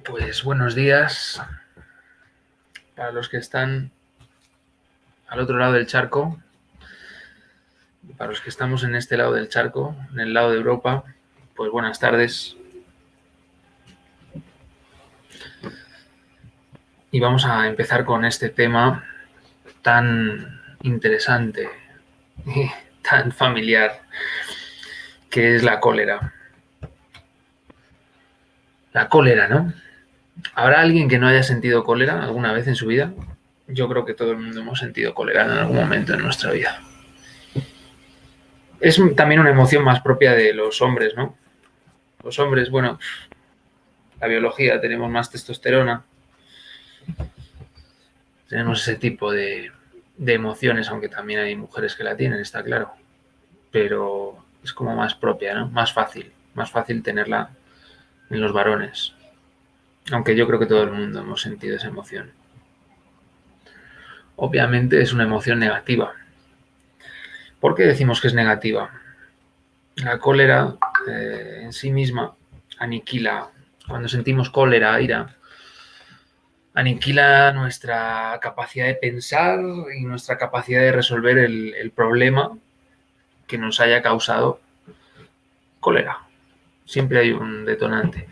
Pues buenos días para los que están al otro lado del charco, y para los que estamos en este lado del charco, en el lado de Europa, pues buenas tardes. Y vamos a empezar con este tema tan interesante y tan familiar, que es la cólera. La cólera, ¿no? ¿Habrá alguien que no haya sentido cólera alguna vez en su vida? Yo creo que todo el mundo hemos sentido cólera en algún momento en nuestra vida. Es también una emoción más propia de los hombres, ¿no? Los hombres, bueno, la biología, tenemos más testosterona, tenemos ese tipo de emociones, aunque también hay mujeres que la tienen, está claro, pero es como más propia, ¿no? Más fácil tenerla en los varones, aunque yo creo que todo el mundo hemos sentido esa emoción. Obviamente es una emoción negativa. ¿Por qué decimos que es negativa? La cólera en sí misma aniquila. Cuando sentimos cólera, ira, aniquila nuestra capacidad de pensar y nuestra capacidad de resolver el problema que nos haya causado cólera. Siempre hay un detonante.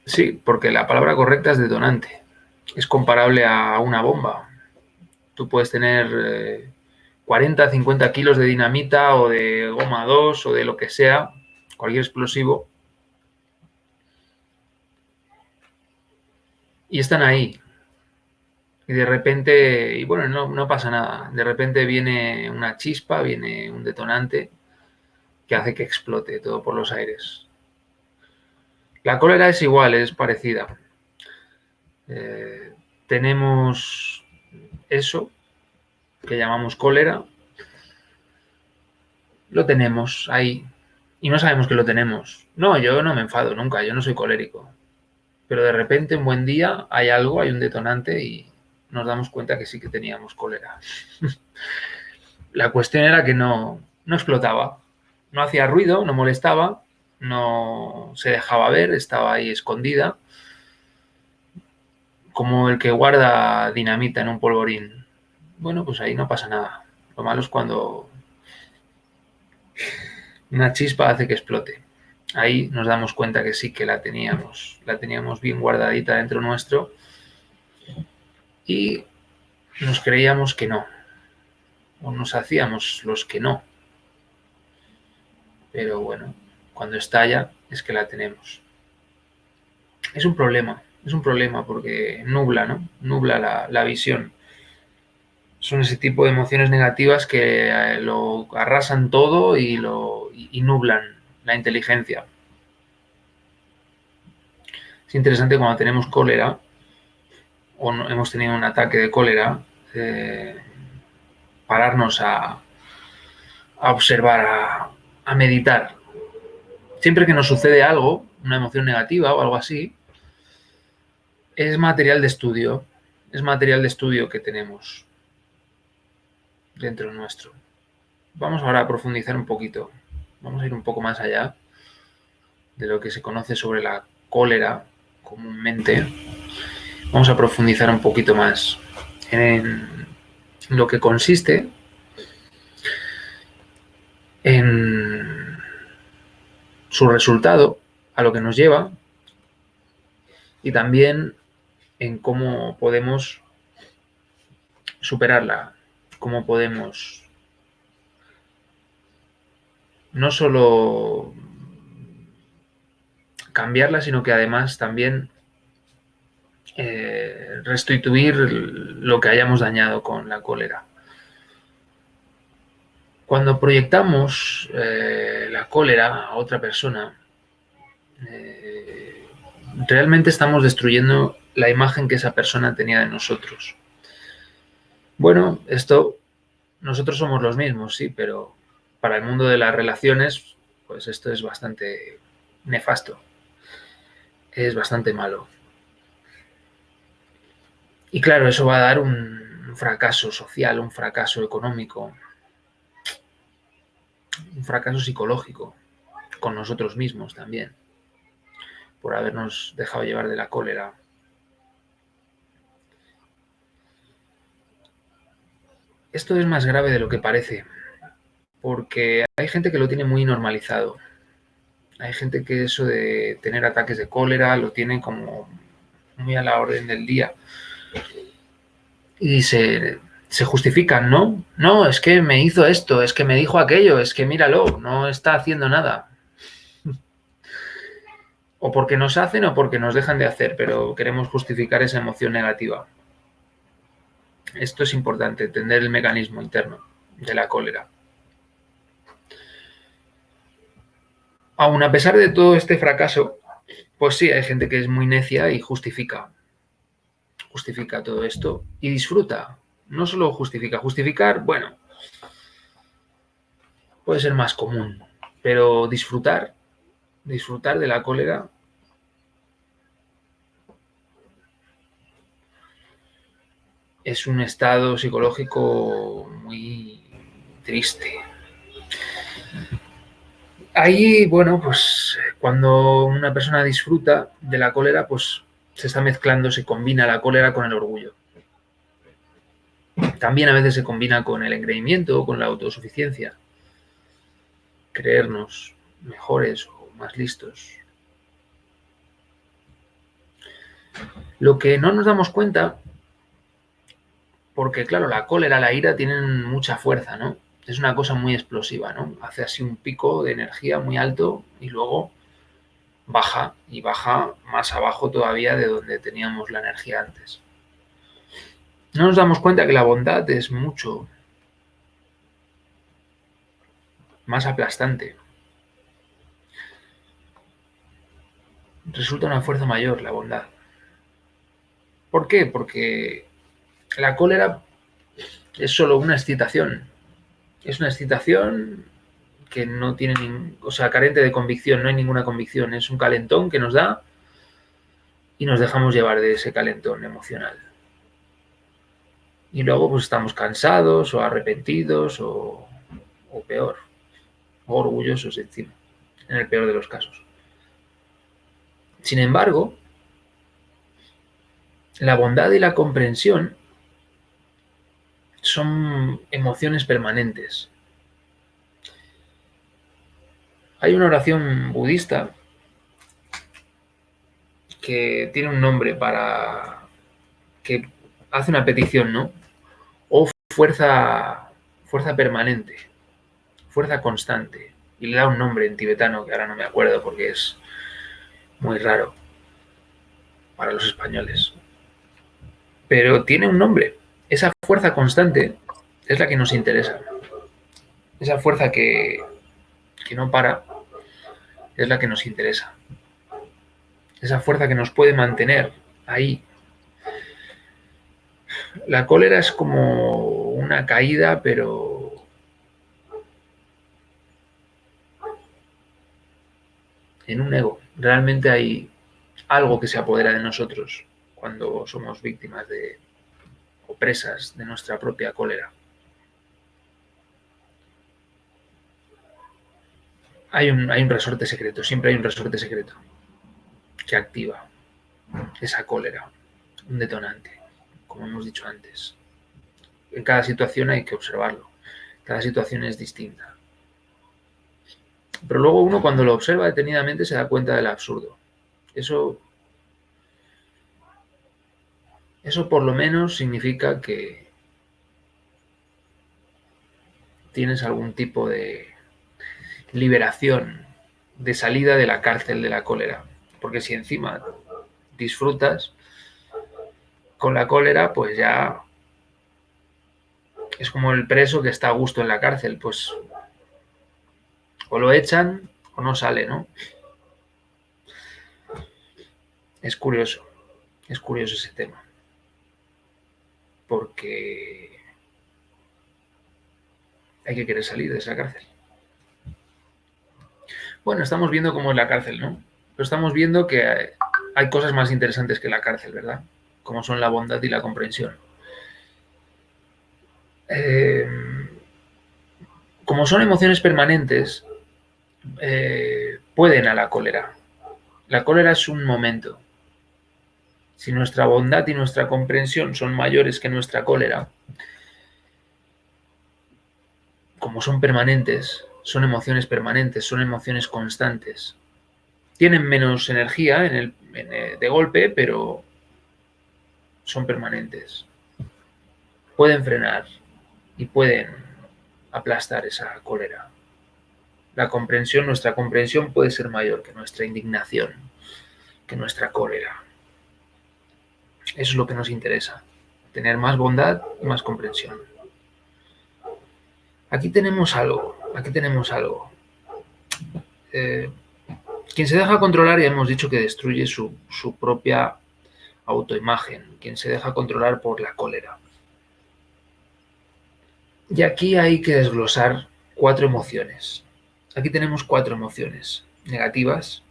Sí, porque la palabra correcta es detonante. Es comparable a una bomba. Tú puedes tener 40, 50 kilos de dinamita o de goma 2 o de lo que sea, cualquier explosivo, y están ahí. Y de repente, y bueno, no pasa nada. De repente viene una chispa, viene un detonante que hace que explote todo por los aires. La cólera es igual, es parecida. Tenemos eso que llamamos cólera, lo tenemos ahí y no sabemos que lo tenemos. No, yo no me enfado nunca, yo no soy colérico. Pero de repente, un buen día, hay algo, hay un detonante y nos damos cuenta que sí que teníamos cólera. La cuestión era que no explotaba, no hacía ruido, no molestaba, no se dejaba ver, estaba ahí escondida, como el que guarda dinamita en un polvorín. Bueno, pues ahí no pasa nada. Lo malo es cuando una chispa hace que explote. Ahí nos damos cuenta que sí que la teníamos bien guardadita dentro nuestro y nos creíamos que no, o nos hacíamos los que no. Pero bueno, cuando estalla es que la tenemos. Es un problema porque nubla, ¿no? Nubla la visión. Son ese tipo de emociones negativas que lo arrasan todo y nublan la inteligencia. Es interesante cuando tenemos cólera o no, hemos tenido un ataque de cólera, pararnos a observar, a meditar. Siempre que nos sucede algo, una emoción negativa o algo así, es material de estudio que tenemos dentro nuestro. Vamos ahora a profundizar un poquito, vamos a ir un poco más allá de lo que se conoce sobre la cólera comúnmente. Vamos a profundizar un poquito más en lo que consiste, en su resultado, a lo que nos lleva, y también en cómo podemos superarla, cómo podemos no solo cambiarla, sino que además también restituir lo que hayamos dañado con la cólera. Cuando proyectamos la cólera a otra persona, realmente estamos destruyendo la imagen que esa persona tenía de nosotros. Bueno, nosotros somos los mismos, sí, pero para el mundo de las relaciones, pues esto es bastante nefasto, es bastante malo. Y claro, eso va a dar un fracaso social, un fracaso económico, un fracaso psicológico, con nosotros mismos también, por habernos dejado llevar de la cólera. Esto es más grave de lo que parece, porque hay gente que lo tiene muy normalizado. Hay gente que eso de tener ataques de cólera lo tiene como muy a la orden del día. Y se justifican, ¿no? No, es que me hizo esto, es que me dijo aquello, es que míralo, no está haciendo nada. O porque nos hacen o porque nos dejan de hacer, pero queremos justificar esa emoción negativa. Esto es importante, entender el mecanismo interno de la cólera. Aún a pesar de todo este fracaso, pues sí, hay gente que es muy necia y justifica todo esto y disfruta. No solo justificar, bueno, puede ser más común, pero disfrutar de la cólera es un estado psicológico muy triste. Ahí, bueno, pues cuando una persona disfruta de la cólera, pues se está mezclando, se combina la cólera con el orgullo. También a veces se combina con el engreimiento o con la autosuficiencia. Creernos mejores o más listos. Lo que no nos damos cuenta, porque claro, la cólera, la ira tienen mucha fuerza, ¿no? Es una cosa muy explosiva, ¿no? Hace así un pico de energía muy alto y luego baja y baja más abajo todavía de donde teníamos la energía antes. No nos damos cuenta que la bondad es mucho más aplastante. Resulta una fuerza mayor la bondad. ¿Por qué? Porque la cólera es solo una excitación. Es una excitación que no tiene, o sea, carente de convicción, no hay ninguna convicción. Es un calentón que nos da y nos dejamos llevar de ese calentón emocional. Y luego pues estamos cansados o arrepentidos o peor, o orgullosos encima, en el peor de los casos. Sin embargo, la bondad y la comprensión son emociones permanentes. Hay una oración budista que tiene un nombre para que hace una petición, ¿no? O fuerza permanente, fuerza constante. Y le da un nombre en tibetano que ahora no me acuerdo porque es muy raro para los españoles. Pero tiene un nombre. Esa fuerza constante es la que nos interesa. Esa fuerza que no para es la que nos interesa. Esa fuerza que nos puede mantener ahí. La cólera es como una caída, pero en un ego. Realmente hay algo que se apodera de nosotros cuando somos víctimas de o presas de nuestra propia cólera. Hay un resorte secreto, siempre hay un resorte secreto que activa esa cólera, un detonante, como hemos dicho antes. En cada situación hay que observarlo, cada situación es distinta. Pero luego uno cuando lo observa detenidamente se da cuenta del absurdo. Eso por lo menos significa que tienes algún tipo de liberación, de salida de la cárcel de la cólera. Porque si encima disfrutas con la cólera, pues ya es como el preso que está a gusto en la cárcel, pues o lo echan o no sale, ¿no? Es curioso ese tema, porque hay que querer salir de esa cárcel. Bueno, estamos viendo cómo es la cárcel, ¿no? Pero estamos viendo que hay cosas más interesantes que la cárcel, ¿verdad? Como son la bondad y la comprensión. Como son emociones permanentes, pueden a la cólera. La cólera es un momento. Si nuestra bondad y nuestra comprensión son mayores que nuestra cólera, como son permanentes, son emociones permanentes, son emociones constantes, tienen menos energía de golpe, pero son permanentes. Pueden frenar y pueden aplastar esa cólera. Nuestra comprensión puede ser mayor que nuestra indignación, que nuestra cólera. Eso es lo que nos interesa, tener más bondad y más comprensión. Aquí tenemos algo. Quien se deja controlar, ya hemos dicho que destruye su propia autoimagen, quien se deja controlar por la cólera. Y aquí hay que desglosar 4 emociones. Aquí tenemos 4 emociones negativas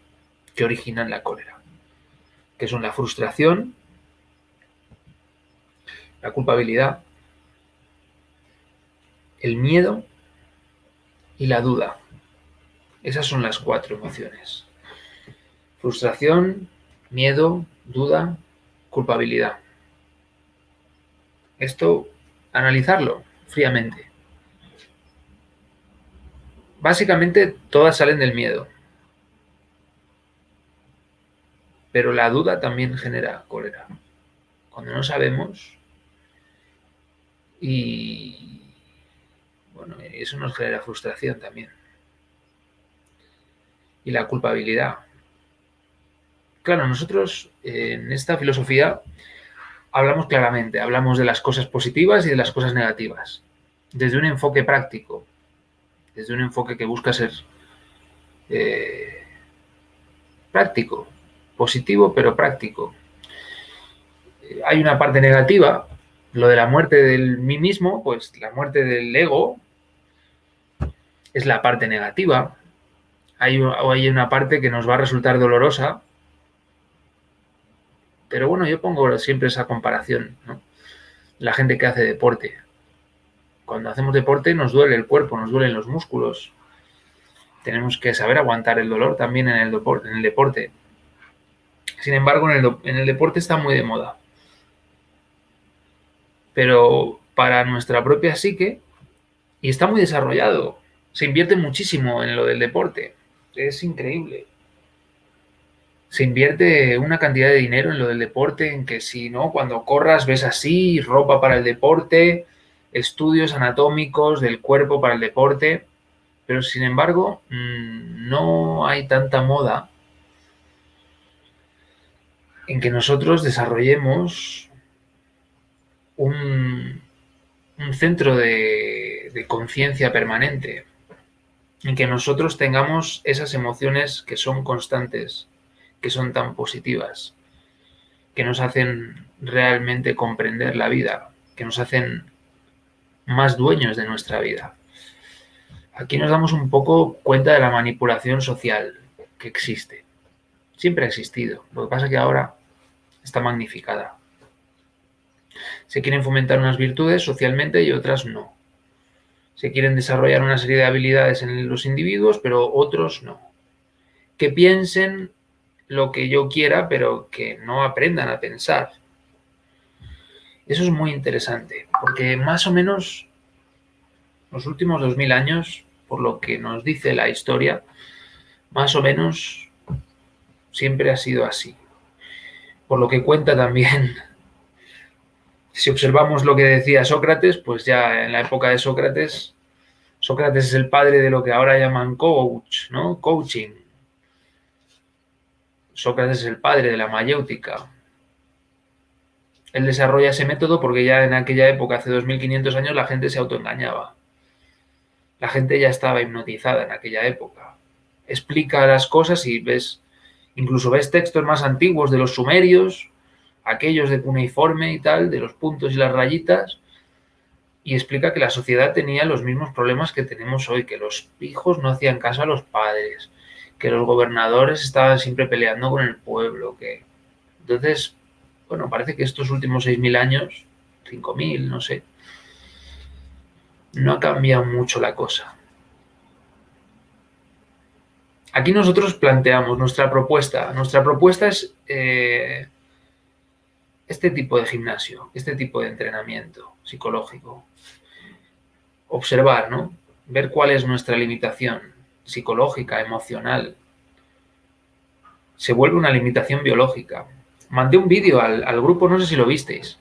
que originan la cólera, que son la frustración, la culpabilidad, el miedo y la duda. Esas son las 4 emociones. Frustración, miedo, duda, culpabilidad. Esto, analizarlo fríamente. Básicamente todas salen del miedo, pero la duda también genera cólera. Cuando no sabemos, y bueno, eso nos genera frustración también. Y la culpabilidad. Claro, nosotros en esta filosofía hablamos claramente, hablamos de las cosas positivas y de las cosas negativas, desde un enfoque práctico, desde un enfoque que busca ser práctico, positivo pero práctico. Hay una parte negativa, lo de la muerte del mí mismo, pues la muerte del ego es la parte negativa. Hay una parte que nos va a resultar dolorosa, pero bueno, yo pongo siempre esa comparación, ¿no? La gente que hace deporte. Cuando hacemos deporte nos duele el cuerpo, nos duelen los músculos. Tenemos que saber aguantar el dolor también en el deporte. Sin embargo, en el deporte está muy de moda. Pero para nuestra propia psique, y está muy desarrollado, se invierte muchísimo en lo del deporte. Es increíble. Se invierte una cantidad de dinero en lo del deporte, en que si no, cuando corras ves así, ropa para el deporte, estudios anatómicos del cuerpo para el deporte, pero sin embargo no hay tanta moda en que nosotros desarrollemos un centro de conciencia permanente, en que nosotros tengamos esas emociones que son constantes, que son tan positivas, que nos hacen realmente comprender la vida, que nos hacen más dueños de nuestra vida. Aquí nos damos un poco cuenta de la manipulación social que existe. Siempre ha existido. Lo que pasa es que ahora está magnificada. Se quieren fomentar unas virtudes socialmente y otras no. Se quieren desarrollar una serie de habilidades en los individuos, pero otros no. Que piensen lo que yo quiera, pero que no aprendan a pensar. Eso es muy interesante, porque más o menos los últimos 2000 años, por lo que nos dice la historia, más o menos siempre ha sido así. Por lo que cuenta también, si observamos lo que decía Sócrates, pues ya en la época de Sócrates, Sócrates es el padre de lo que ahora llaman coach, ¿no? Coaching. Sócrates es el padre de la mayéutica. Él desarrolla ese método porque ya en aquella época, hace 2500 años, la gente se autoengañaba. La gente ya estaba hipnotizada en aquella época. Explica las cosas y incluso ves textos más antiguos de los sumerios, aquellos de cuneiforme y tal, de los puntos y las rayitas, y explica que la sociedad tenía los mismos problemas que tenemos hoy, que los hijos no hacían caso a los padres, que los gobernadores estaban siempre peleando con el pueblo, que... Entonces, bueno, parece que estos últimos 6000 años, 5000, no sé, no ha cambiado mucho la cosa. Aquí nosotros planteamos nuestra propuesta. Nuestra propuesta es este tipo de gimnasio, este tipo de entrenamiento psicológico. Observar, ¿no? Ver cuál es nuestra limitación psicológica, emocional. Se vuelve una limitación biológica. Mandé un vídeo al grupo, no sé si lo visteis.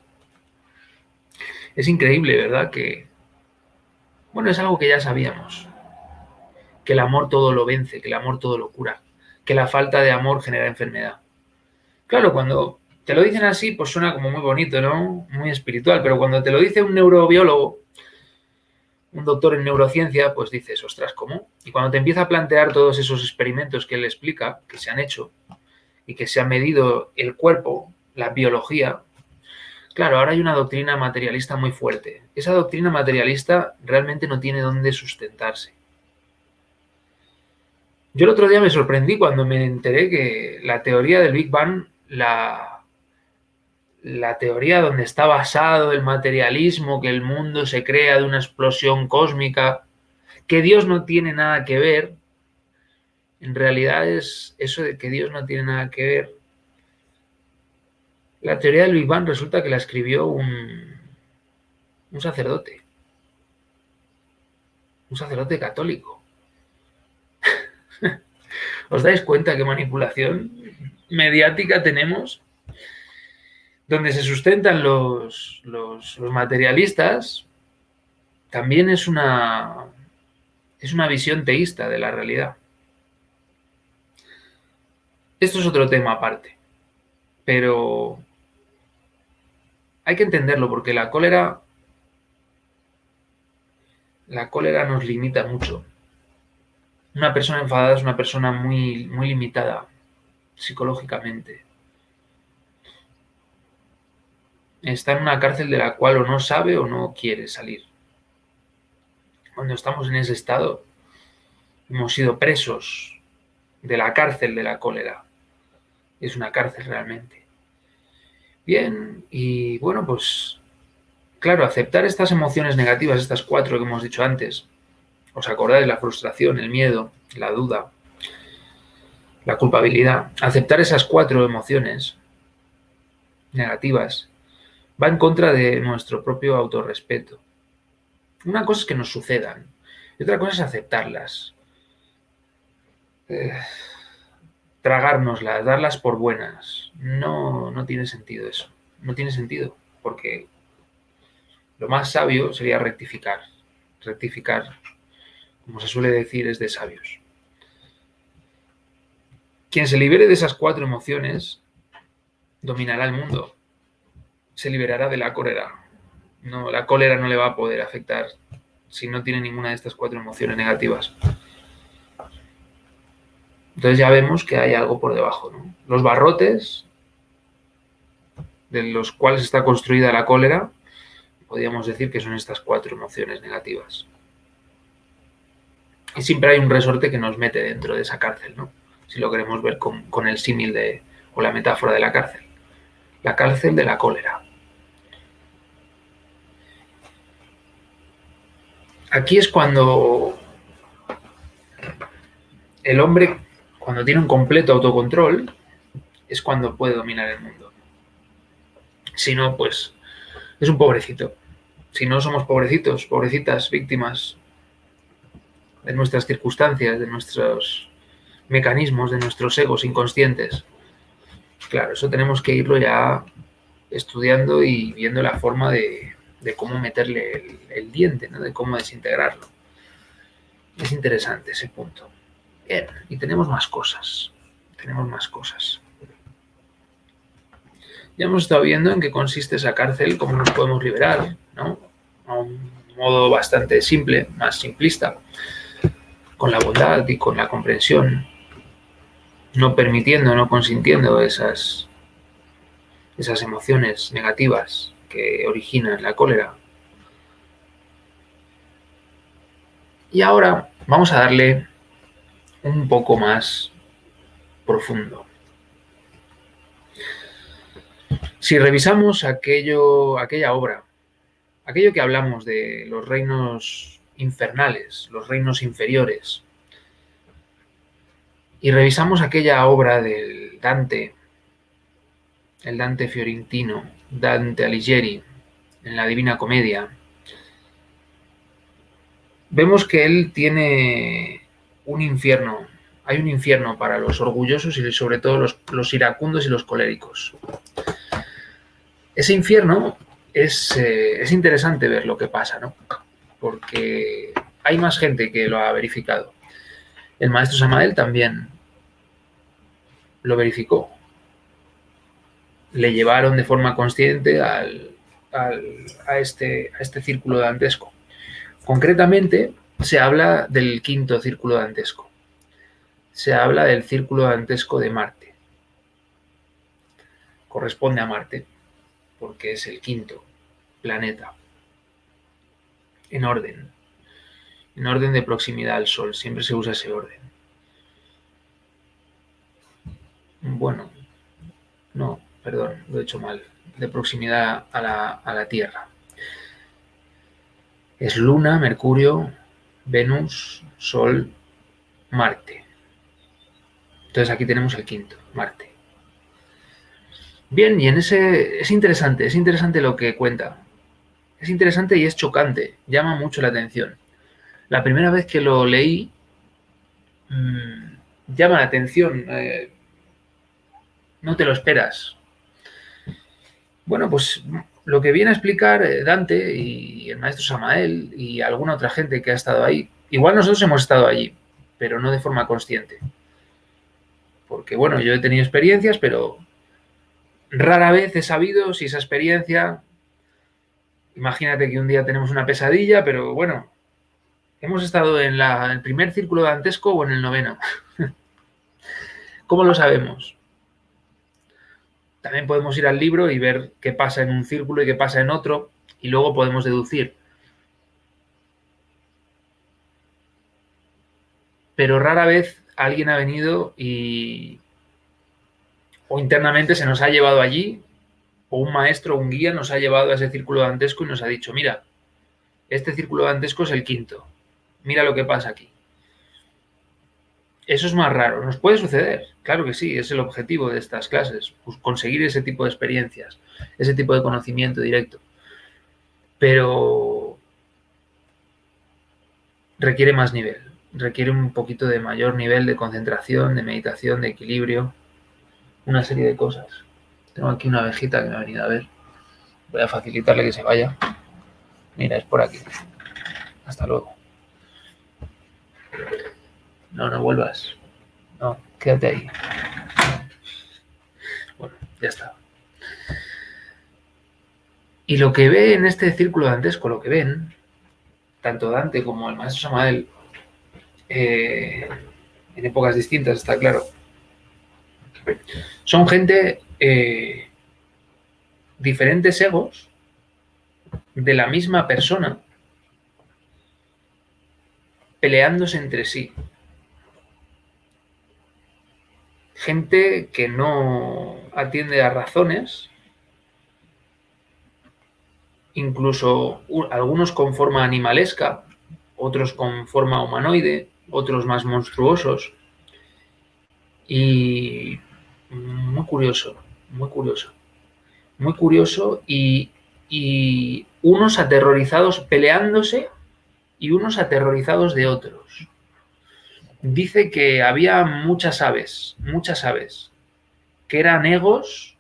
Es increíble, ¿verdad? Bueno, es algo que ya sabíamos. Que el amor todo lo vence, que el amor todo lo cura. Que la falta de amor genera enfermedad. Claro, cuando te lo dicen así, pues suena como muy bonito, ¿no? Muy espiritual, pero cuando te lo dice un neurobiólogo, un doctor en neurociencia, pues dices, ostras, ¿cómo? Y cuando te empieza a plantear todos esos experimentos que él explica, que se han hecho, y que se ha medido el cuerpo, la biología, claro, ahora hay una doctrina materialista muy fuerte. Esa doctrina materialista realmente no tiene dónde sustentarse. Yo el otro día me sorprendí cuando me enteré que la teoría del Big Bang, la teoría donde está basado el materialismo, que el mundo se crea de una explosión cósmica, que Dios no tiene nada que ver, en realidad es eso de que Dios no tiene nada que ver. La teoría del Big Bang resulta que la escribió un sacerdote católico. ¿Os dais cuenta qué manipulación mediática tenemos? Donde se sustentan los materialistas, también es una visión teísta de la realidad. Esto es otro tema aparte, pero hay que entenderlo porque la cólera nos limita mucho. Una persona enfadada es una persona muy, muy limitada psicológicamente. Está en una cárcel de la cual o no sabe o no quiere salir. Cuando estamos en ese estado, hemos sido presos de la cárcel de la cólera. Es una cárcel realmente. Bien, y bueno, pues claro, aceptar estas emociones negativas, estas 4 que hemos dicho antes, ¿os acordáis? La frustración, el miedo, la duda, la culpabilidad. Aceptar esas 4 emociones negativas va en contra de nuestro propio autorrespeto. Una cosa es que nos sucedan y otra cosa es aceptarlas. Tragárnoslas, darlas por buenas. No tiene sentido eso. No tiene sentido, porque lo más sabio sería rectificar. Rectificar, como se suele decir, es de sabios. Quien se libere de esas 4 emociones dominará el mundo. Se liberará de la cólera. No, la cólera no le va a poder afectar si no tiene ninguna de estas 4 emociones negativas. Entonces ya vemos que hay algo por debajo, ¿no? Los barrotes de los cuales está construida la cólera, podríamos decir que son estas 4 emociones negativas. Y siempre hay un resorte que nos mete dentro de esa cárcel, ¿no? Si lo queremos ver con el símil o la metáfora de la cárcel. La cárcel de la cólera. Aquí es cuando el hombre, cuando tiene un completo autocontrol, es cuando puede dominar el mundo. Si no, pues es un pobrecito. Si no, somos pobrecitos, pobrecitas, víctimas de nuestras circunstancias, de nuestros mecanismos, de nuestros egos inconscientes. Claro, eso tenemos que irlo ya estudiando y viendo la forma de cómo meterle el diente, ¿no? De cómo desintegrarlo. Es interesante ese punto. Bien, y tenemos más cosas. Tenemos más cosas. Ya hemos estado viendo en qué consiste esa cárcel, cómo nos podemos liberar, ¿no? A un modo bastante simple, más simplista, con la bondad y con la comprensión, no permitiendo, no consintiendo esas emociones negativas que originan la cólera. Y ahora vamos a darle un poco más profundo. Si revisamos aquella obra, aquello que hablamos de los reinos infernales, los reinos inferiores, y revisamos aquella obra del Dante, el Dante fiorentino, Dante Alighieri, en la Divina Comedia, vemos que él tiene un infierno. Hay un infierno para los orgullosos y sobre todo los iracundos y los coléricos. Ese infierno es interesante ver lo que pasa, ¿no? Porque hay más gente que lo ha verificado. El maestro Samael también lo verificó. Le llevaron de forma consciente a este círculo dantesco. Concretamente, se habla del quinto círculo dantesco. Se habla del círculo dantesco de Marte. Corresponde a Marte, porque es el quinto planeta en orden de proximidad al Sol. Siempre se usa ese orden. Bueno, no, perdón, lo he hecho mal. De proximidad a la Tierra. Es Luna, Mercurio, Venus, Sol, Marte. Entonces aquí tenemos el quinto, Marte. Bien, y en ese es interesante lo que cuenta. Es interesante y es chocante, llama mucho la atención. La primera vez que lo leí, llama la atención, no te lo esperas. Bueno, pues lo que viene a explicar Dante y el maestro Samael y alguna otra gente que ha estado ahí, igual nosotros hemos estado allí, pero no de forma consciente. Porque bueno, yo he tenido experiencias, pero rara vez he sabido si esa experiencia, imagínate que un día tenemos una pesadilla, pero bueno, hemos estado en el primer círculo dantesco o en el noveno. ¿Cómo lo sabemos? También podemos ir al libro y ver qué pasa en un círculo y qué pasa en otro, y luego podemos deducir. Pero rara vez alguien ha venido o internamente se nos ha llevado allí, o un maestro o un guía nos ha llevado a ese círculo dantesco y nos ha dicho, mira, este círculo dantesco es el quinto, mira lo que pasa aquí. Eso es más raro, nos puede suceder, claro que sí, es el objetivo de estas clases, pues conseguir ese tipo de experiencias, ese tipo de conocimiento directo. Pero requiere más nivel, requiere un poquito de mayor nivel de concentración, de meditación, de equilibrio, una serie de cosas. Tengo aquí una abejita que me ha venido a ver, voy a facilitarle que se vaya. Mira, es por aquí. Hasta luego. No, no vuelvas. No, quédate ahí. Bueno, ya está. Y lo que ve en este círculo dantesco, lo que ven, tanto Dante como el maestro Samael, en épocas distintas, está claro, son gente, diferentes egos de la misma persona peleándose entre sí. Gente que no atiende a razones, incluso algunos con forma animalesca, otros con forma humanoide, otros más monstruosos. Y muy curioso, muy curioso. Muy curioso y unos aterrorizados peleándose y unos aterrorizados de otros. Dice que había muchas aves, que eran egos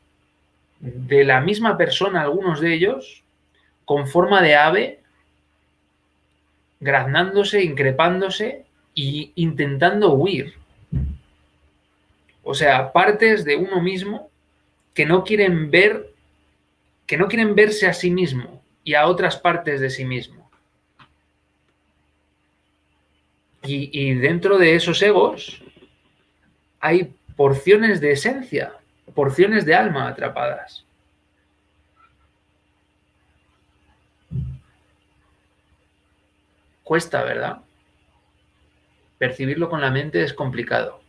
de la misma persona, algunos de ellos, con forma de ave, graznándose, increpándose e intentando huir. O sea, partes de uno mismo que no quieren verse a sí mismo y a otras partes de sí mismo. Y dentro de esos egos hay porciones de esencia, porciones de alma atrapadas. Cuesta, ¿verdad? Percibirlo con la mente es complicado.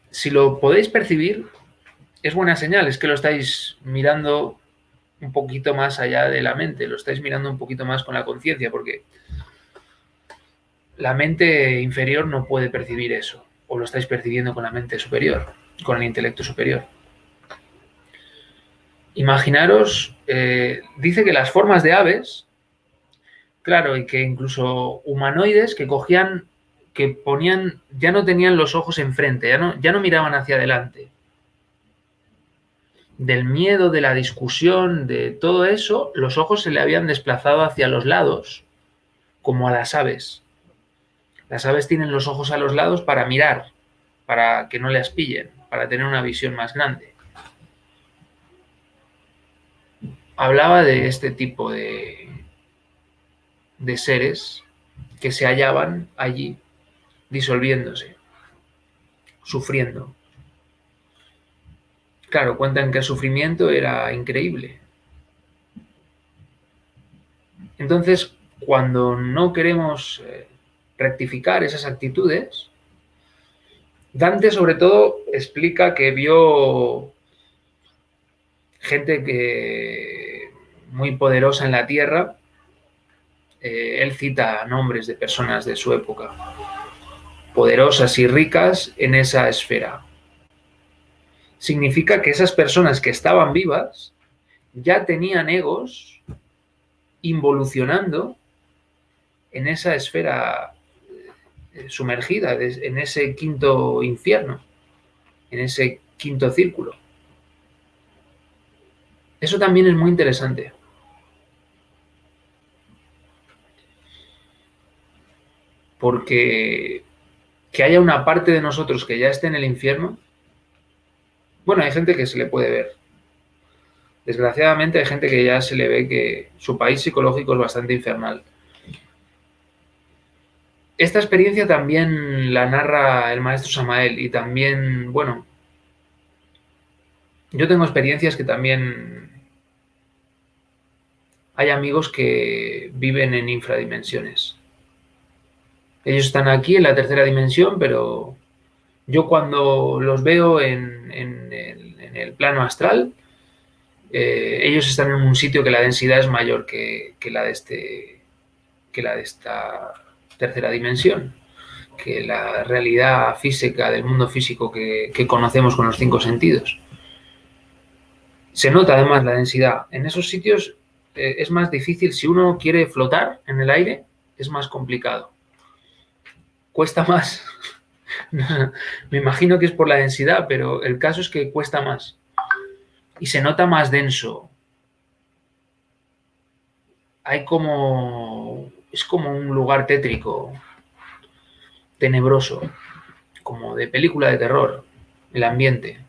Si lo podéis percibir, es buena señal, es que lo estáis mirando un poquito más allá de la mente, lo estáis mirando un poquito más con la conciencia, porque la mente inferior no puede percibir eso, o lo estáis percibiendo con la mente superior, con el intelecto superior. Imaginaros, dice que las formas de aves, claro, y que incluso humanoides que cogían, que ponían, ya no tenían los ojos enfrente, ya no miraban hacia adelante. Del miedo, de la discusión, de todo eso, los ojos se le habían desplazado hacia los lados, como a las aves. Las aves tienen los ojos a los lados para mirar, para que no les pillen, para tener una visión más grande. Hablaba de este tipo de seres que se hallaban allí, disolviéndose, sufriendo. Claro, cuentan que el sufrimiento era increíble. Entonces, cuando no queremos rectificar esas actitudes, Dante sobre todo explica que vio gente que muy poderosa en la tierra. Él cita nombres de personas de su época, poderosas y ricas en esa esfera. Significa que esas personas que estaban vivas ya tenían egos involucionando en esa esfera sumergida, en ese quinto infierno, en ese quinto círculo. Eso también es muy interesante. Porque que haya una parte de nosotros que ya esté en el infierno, bueno, hay gente que se le puede ver. Desgraciadamente hay gente que ya se le ve que su país psicológico es bastante infernal. Esta experiencia también la narra el maestro Samael y también, bueno, yo tengo experiencias que también hay amigos que viven en infradimensiones. Ellos están aquí en la tercera dimensión, pero yo cuando los veo en el plano astral, ellos están en un sitio que la densidad es mayor que la de esta tercera dimensión, que la realidad física del mundo físico que conocemos con los 5 sentidos. Se nota además la densidad. En esos sitios es más difícil. Si uno quiere flotar en el aire, es más complicado. Cuesta más. Me imagino que es por la densidad, pero el caso es que cuesta más. Y se nota más denso. Es como un lugar tétrico, tenebroso, como de película de terror, el ambiente.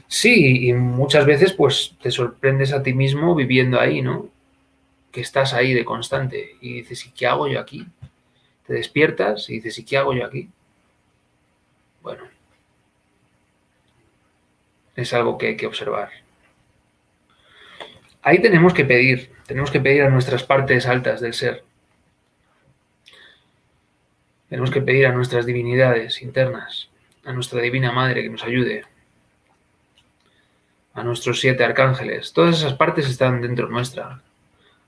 Sí, y muchas veces pues te sorprendes a ti mismo viviendo ahí, ¿no? Que estás ahí de constante y dices, ¿y qué hago yo aquí? Te despiertas y dices, ¿y qué hago yo aquí? Bueno, es algo que hay que observar. Ahí tenemos que pedir a nuestras partes altas del ser. Tenemos que pedir a nuestras divinidades internas, a nuestra Divina Madre que nos ayude, a nuestros 7 arcángeles. Todas esas partes están dentro nuestra,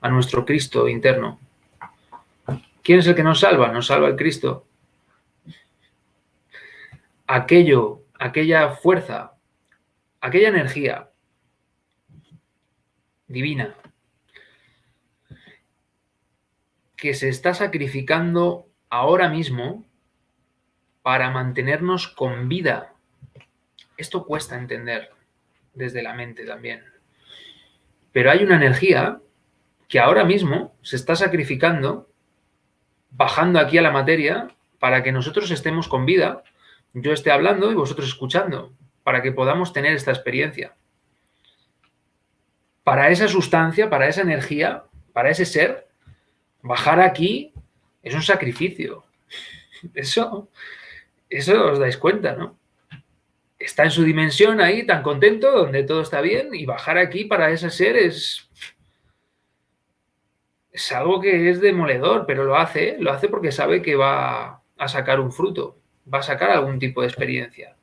a nuestro Cristo interno. ¿Quién es el que nos salva? Nos salva el Cristo. Aquella fuerza, aquella energía divina que se está sacrificando ahora mismo para mantenernos con vida. Esto cuesta entender desde la mente también. Pero hay una energía que ahora mismo se está sacrificando, bajando aquí a la materia, para que nosotros estemos con vida, yo esté hablando y vosotros escuchando, para que podamos tener esta experiencia. Para esa sustancia, para esa energía, para ese ser, bajar aquí es un sacrificio. Eso os dais cuenta, ¿no? Está en su dimensión ahí, tan contento, donde todo está bien, y bajar aquí para ese ser es algo que es demoledor, pero lo hace porque sabe que va a sacar un fruto, va a sacar algún tipo de experiencia.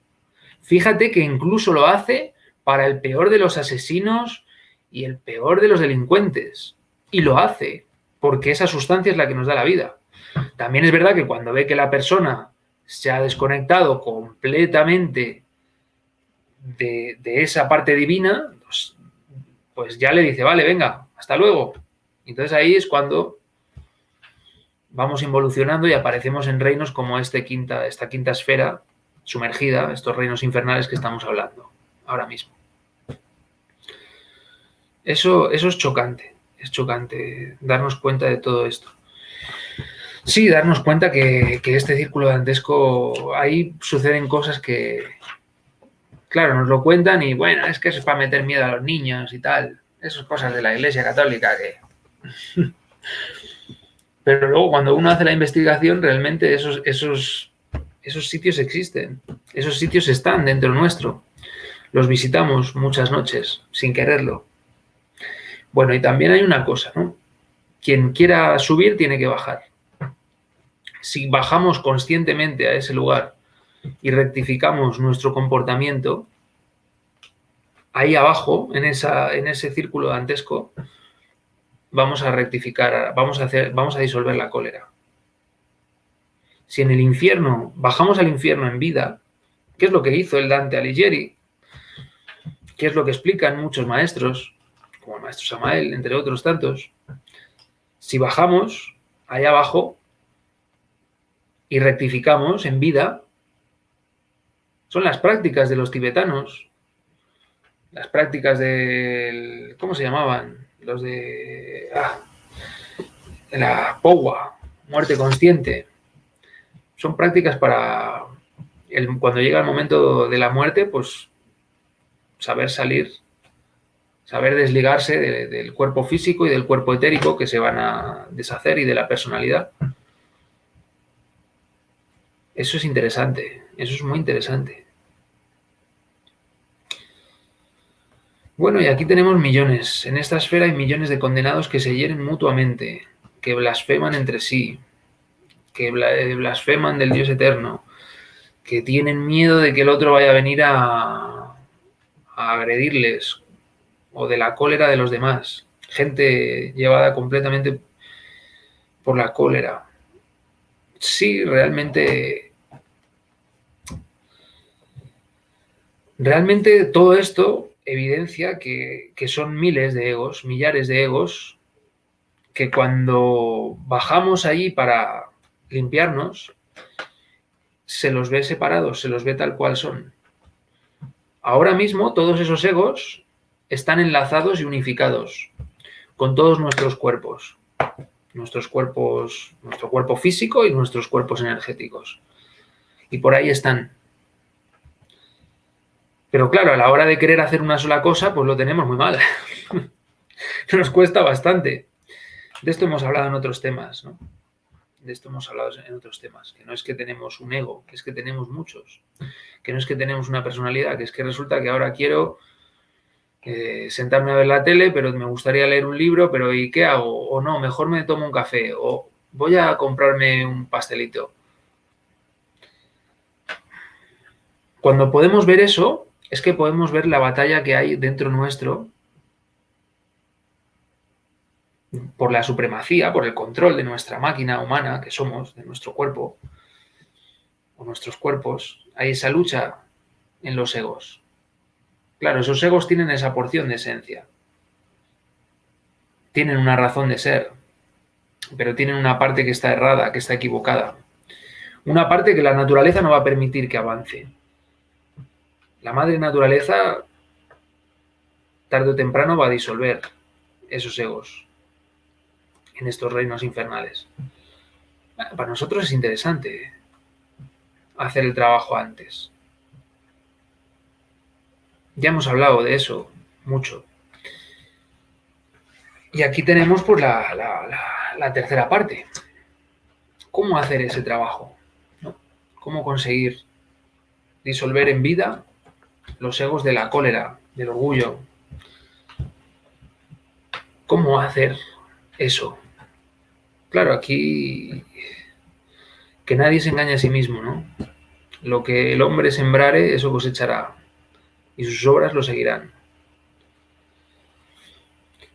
Fíjate que incluso lo hace para el peor de los asesinos y el peor de los delincuentes. Y lo hace porque esa sustancia es la que nos da la vida. También es verdad que cuando ve que la persona se ha desconectado completamente de esa parte divina, pues ya le dice, vale, venga, hasta luego. Entonces ahí es cuando vamos involucionando y aparecemos en reinos como esta quinta esfera sumergida, estos reinos infernales que estamos hablando ahora mismo. Eso es chocante darnos cuenta de todo esto. Sí, darnos cuenta que este círculo dantesco, ahí suceden cosas que, claro, nos lo cuentan y bueno, es que es para meter miedo a los niños y tal. Esas cosas de la Iglesia Católica que... Pero luego cuando uno hace la investigación, realmente esos sitios existen. Esos sitios están dentro nuestro. Los visitamos muchas noches sin quererlo. Bueno, y también hay una cosa, ¿no? Quien quiera subir tiene que bajar. Si bajamos conscientemente a ese lugar y rectificamos nuestro comportamiento, ahí abajo, en ese círculo dantesco, vamos a rectificar, vamos a disolver la cólera. Si en el infierno, bajamos al infierno en vida, ¿qué es lo que hizo el Dante Alighieri? ¿Qué es lo que explican muchos maestros, como el maestro Samael, entre otros tantos? Si bajamos allá abajo y rectificamos en vida, son las prácticas de los tibetanos, las prácticas del... ¿Cómo se llamaban? Los de... la Powa, muerte consciente. Son prácticas para... cuando llega el momento de la muerte, pues saber salir, saber desligarse del cuerpo físico y del cuerpo etérico que se van a deshacer y de la personalidad. Eso es interesante, eso es muy interesante. Bueno, y aquí tenemos millones. En esta esfera hay millones de condenados que se hieren mutuamente, que blasfeman entre sí, que blasfeman del Dios eterno, que tienen miedo de que el otro vaya a venir a agredirles, o de la cólera de los demás. Gente llevada completamente por la cólera. Sí, realmente todo esto evidencia que son miles de egos, millares de egos, que cuando bajamos allí para limpiarnos, se los ve separados, se los ve tal cual son. Ahora mismo todos esos egos están enlazados y unificados con todos nuestros cuerpos, nuestro cuerpo físico y nuestros cuerpos energéticos. Y por ahí están. Pero claro, a la hora de querer hacer una sola cosa, pues lo tenemos muy mal. Nos cuesta bastante. De esto hemos hablado en otros temas, ¿no? De esto hemos hablado en otros temas. Que no es que tenemos un ego, que es que tenemos muchos. Que no es que tenemos una personalidad, que es que resulta que ahora quiero sentarme a ver la tele, pero me gustaría leer un libro, pero ¿y qué hago? O no, mejor me tomo un café, o voy a comprarme un pastelito. Cuando podemos ver eso, es que podemos ver la batalla que hay dentro nuestro por la supremacía, por el control de nuestra máquina humana que somos, de nuestro cuerpo, o nuestros cuerpos. Hay esa lucha en los egos. Claro, esos egos tienen esa porción de esencia. Tienen una razón de ser, pero tienen una parte que está errada, que está equivocada. Una parte que la naturaleza no va a permitir que avance. La madre naturaleza, tarde o temprano, va a disolver esos egos en estos reinos infernales. Bueno, para nosotros es interesante hacer el trabajo antes. Ya hemos hablado de eso mucho. Y aquí tenemos pues la tercera parte. ¿Cómo hacer ese trabajo? ¿No? ¿Cómo conseguir disolver en vida los egos de la cólera, del orgullo? ¿Cómo hacer eso? Claro, aquí que nadie se engañe a sí mismo, ¿no? Lo que el hombre sembrare, eso cosechará, y sus obras lo seguirán.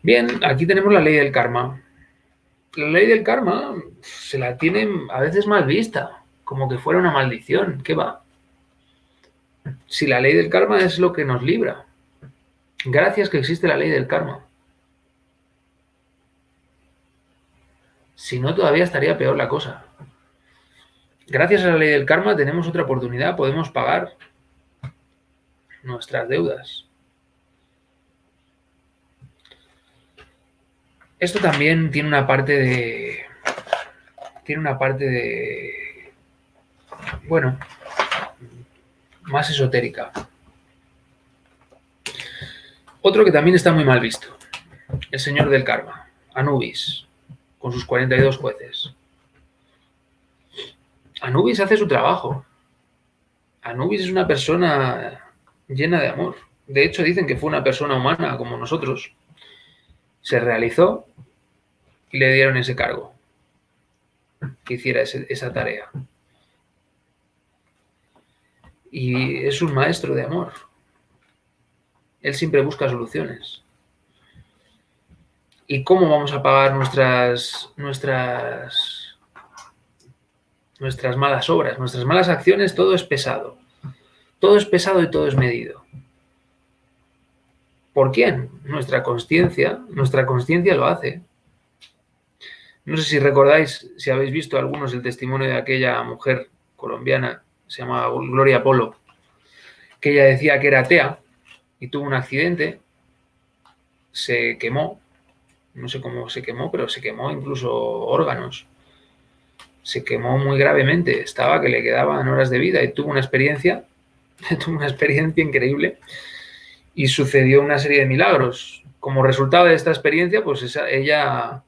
Bien, aquí tenemos la ley del karma. La ley del karma se la tiene a veces mal vista, como que fuera una maldición. ¿Qué va? Si la ley del karma es lo que nos libra. Gracias que existe la ley del karma. Si no, todavía estaría peor la cosa. Gracias a la ley del karma tenemos otra oportunidad, podemos pagar nuestras deudas. Esto también tiene una parte de... bueno, más esotérica. Otro que también está muy mal visto, el señor del karma, Anubis, con sus 42 jueces. Anubis hace su trabajo. Anubis es una persona llena de amor. De hecho, dicen que fue una persona humana como nosotros. Se realizó y le dieron ese cargo, que hiciera esa tarea. Y es un maestro de amor. Él siempre busca soluciones. ¿Y cómo vamos a pagar nuestras malas obras, nuestras malas acciones? Todo es pesado. Todo es pesado y todo es medido. ¿Por quién? Nuestra conciencia lo hace. No sé si recordáis, si habéis visto algunos el testimonio de aquella mujer colombiana, se llama Gloria Polo, que ella decía que era atea y tuvo un accidente, se quemó, no sé cómo se quemó, pero se quemó incluso órganos, se quemó muy gravemente, estaba que le quedaban horas de vida y tuvo una experiencia increíble y sucedió una serie de milagros. Como resultado de esta experiencia, pues ella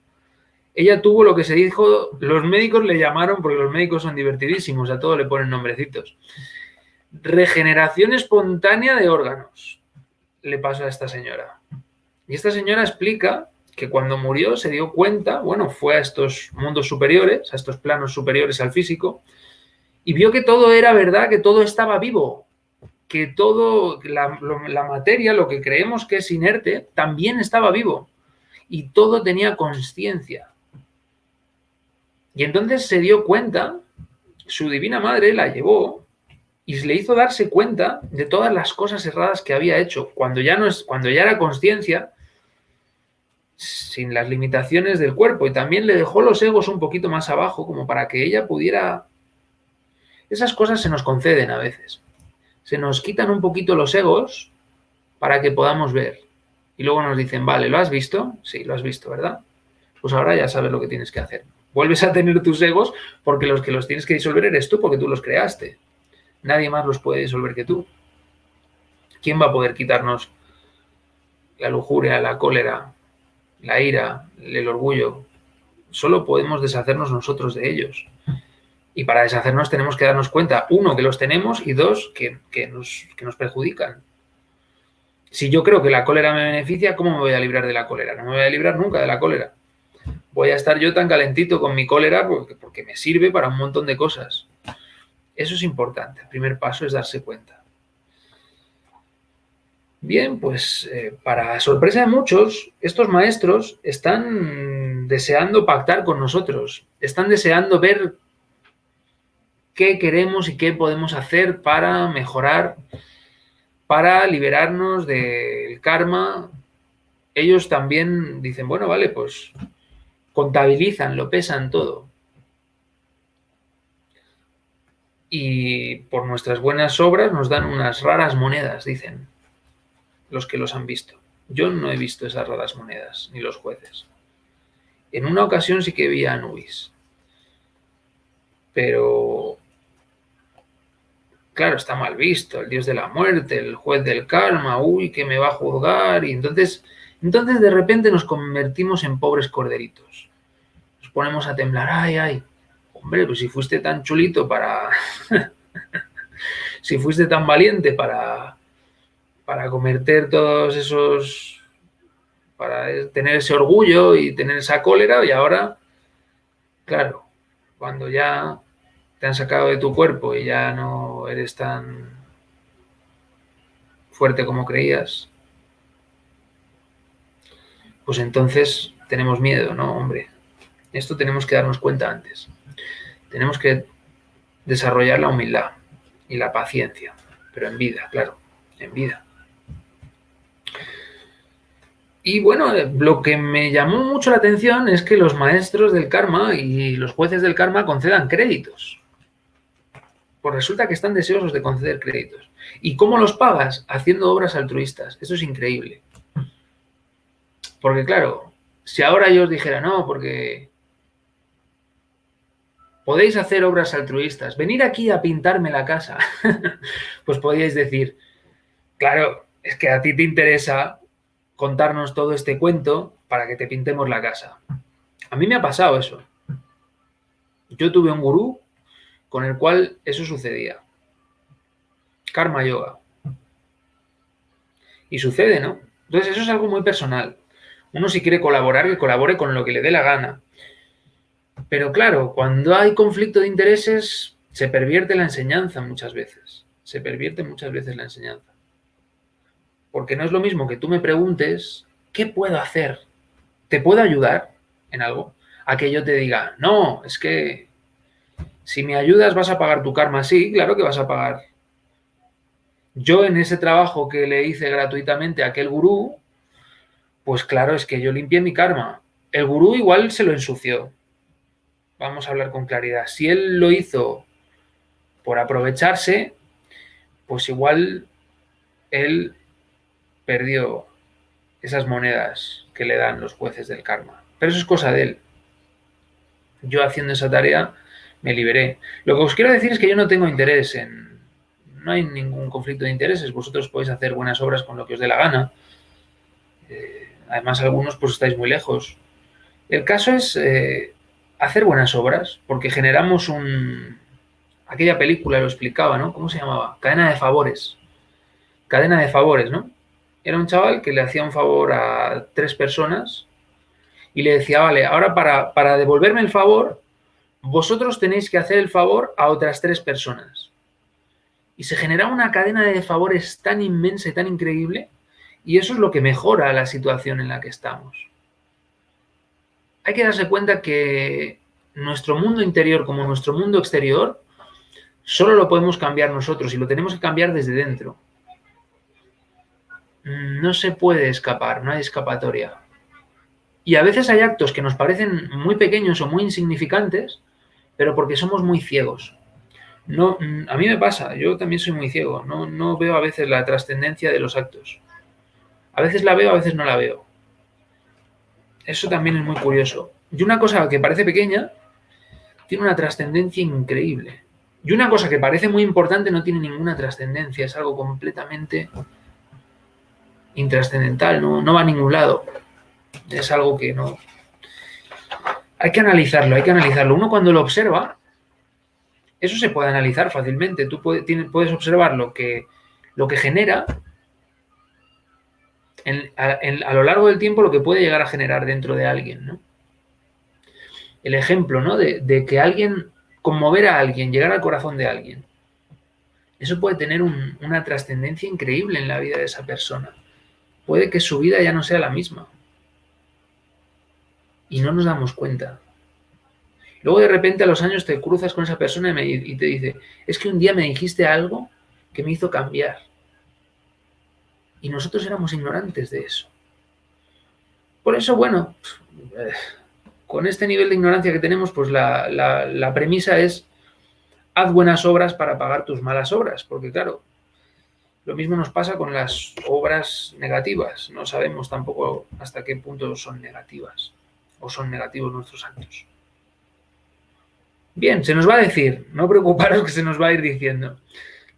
tuvo lo que se dijo, los médicos le llamaron, porque los médicos son divertidísimos, a todo le ponen nombrecitos. Regeneración espontánea de órganos le pasó a esta señora. Y esta señora explica que cuando murió se dio cuenta, bueno, fue a estos mundos superiores, a estos planos superiores al físico, y vio que todo era verdad, que todo estaba vivo, que todo, la materia, lo que creemos que es inerte, también estaba vivo, y todo tenía conciencia. Y entonces se dio cuenta, su divina madre la llevó y le hizo darse cuenta de todas las cosas erradas que había hecho. Cuando ya era conciencia, sin las limitaciones del cuerpo, y también le dejó los egos un poquito más abajo, como para que ella pudiera... Esas cosas se nos conceden a veces. Se nos quitan un poquito los egos para que podamos ver. Y luego nos dicen, vale, ¿lo has visto? Sí, lo has visto, ¿verdad? Pues ahora ya sabes lo que tienes que hacer. Vuelves a tener tus egos porque los que los tienes que disolver eres tú, porque tú los creaste. Nadie más los puede disolver que tú. ¿Quién va a poder quitarnos la lujuria, la cólera, la ira, el orgullo? Solo podemos deshacernos nosotros de ellos. Y para deshacernos tenemos que darnos cuenta, uno, que los tenemos, y dos, que nos perjudican. Si yo creo que la cólera me beneficia, ¿cómo me voy a librar de la cólera? No me voy a librar nunca de la cólera. Voy a estar yo tan calentito con mi cólera porque me sirve para un montón de cosas. Eso es importante. El primer paso es darse cuenta. Bien, pues para sorpresa de muchos, estos maestros están deseando pactar con nosotros. Están deseando ver qué queremos y qué podemos hacer para mejorar, para liberarnos del karma. Ellos también dicen, bueno, vale, pues contabilizan, lo pesan todo. Y por nuestras buenas obras nos dan unas raras monedas, dicen los que los han visto. Yo no he visto esas raras monedas, ni los jueces. En una ocasión sí que vi a Anubis. Pero, claro, está mal visto, el dios de la muerte, el juez del karma, uy, que me va a juzgar. Y entonces de repente nos convertimos en pobres corderitos. Nos ponemos a temblar, ay, ay. Hombre, pues si fuiste tan chulito para... si fuiste tan valiente para cometer todos esos... para tener ese orgullo y tener esa cólera, y ahora, claro, cuando ya te han sacado de tu cuerpo y ya no eres tan fuerte como creías, pues entonces tenemos miedo, ¿no, hombre? Esto tenemos que darnos cuenta antes. Tenemos que desarrollar la humildad y la paciencia, pero en vida, claro, en vida. Y bueno, lo que me llamó mucho la atención es que los maestros del karma y los jueces del karma concedan créditos. Pues resulta que están deseosos de conceder créditos. ¿Y cómo los pagas? Haciendo obras altruistas. Eso es increíble. Porque claro, si ahora yo os dijera, no, porque podéis hacer obras altruistas, venir aquí a pintarme la casa, pues podríais decir, claro, es que a ti te interesa contarnos todo este cuento para que te pintemos la casa. A mí me ha pasado eso. Yo tuve un gurú con el cual eso sucedía. Karma Yoga. Y sucede, ¿no? Entonces eso es algo muy personal. Uno si quiere colaborar, que colabore con lo que le dé la gana. Pero claro, cuando hay conflicto de intereses, se pervierte la enseñanza muchas veces. Se pervierte muchas veces la enseñanza. Porque no es lo mismo que tú me preguntes, ¿qué puedo hacer? ¿Te puedo ayudar en algo? A que yo te diga, no, es que si me ayudas vas a pagar tu karma. Sí, claro que vas a pagar. Yo en ese trabajo que le hice gratuitamente a aquel gurú, pues claro, es que yo limpié mi karma. El gurú igual se lo ensució. Vamos a hablar con claridad. Si él lo hizo por aprovecharse, pues igual él perdió esas monedas que le dan los jueces del karma. Pero eso es cosa de él. Yo haciendo esa tarea me liberé. Lo que os quiero decir es que yo no tengo interés en... No hay ningún conflicto de intereses. Vosotros podéis hacer buenas obras con lo que os dé la gana. Además, algunos pues estáis muy lejos. El caso es hacer buenas obras, porque generamos un... Aquella película lo explicaba, ¿no? ¿Cómo se llamaba? Cadena de favores. Cadena de favores, ¿no? Era un chaval que le hacía un favor a 3 personas y le decía, vale, ahora para devolverme el favor, vosotros tenéis que hacer el favor a otras 3 personas. Y se generaba una cadena de favores tan inmensa y tan increíble, y eso es lo que mejora la situación en la que estamos. Hay que darse cuenta que nuestro mundo interior como nuestro mundo exterior solo lo podemos cambiar nosotros y lo tenemos que cambiar desde dentro. No se puede escapar, no hay escapatoria. Y a veces hay actos que nos parecen muy pequeños o muy insignificantes, pero porque somos muy ciegos. No, a mí me pasa, yo también soy muy ciego, no veo a veces la trascendencia de los actos. A veces la veo, a veces no la veo. Eso también es muy curioso. Y una cosa que parece pequeña tiene una trascendencia increíble. Y una cosa que parece muy importante no tiene ninguna trascendencia, es algo completamente intrascendental, no va a ningún lado. Es algo que no... Hay que analizarlo, hay que analizarlo. Uno cuando lo observa, eso se puede analizar fácilmente. Tú puedes observar lo que genera a lo largo del tiempo, lo que puede llegar a generar dentro de alguien, ¿no? El ejemplo, ¿no? De que alguien, conmover a alguien, llegar al corazón de alguien, eso puede tener una trascendencia increíble en la vida de esa persona. Puede que su vida ya no sea la misma. Y no nos damos cuenta. Luego de repente a los años te cruzas con esa persona y te dice, es que un día me dijiste algo que me hizo cambiar. Y nosotros éramos ignorantes de eso. Por eso, bueno, con este nivel de ignorancia que tenemos, pues la premisa es, haz buenas obras para pagar tus malas obras. Porque claro, lo mismo nos pasa con las obras negativas. No sabemos tampoco hasta qué punto son negativas o son negativos nuestros actos. Bien, se nos va a decir, no preocuparos que se nos va a ir diciendo.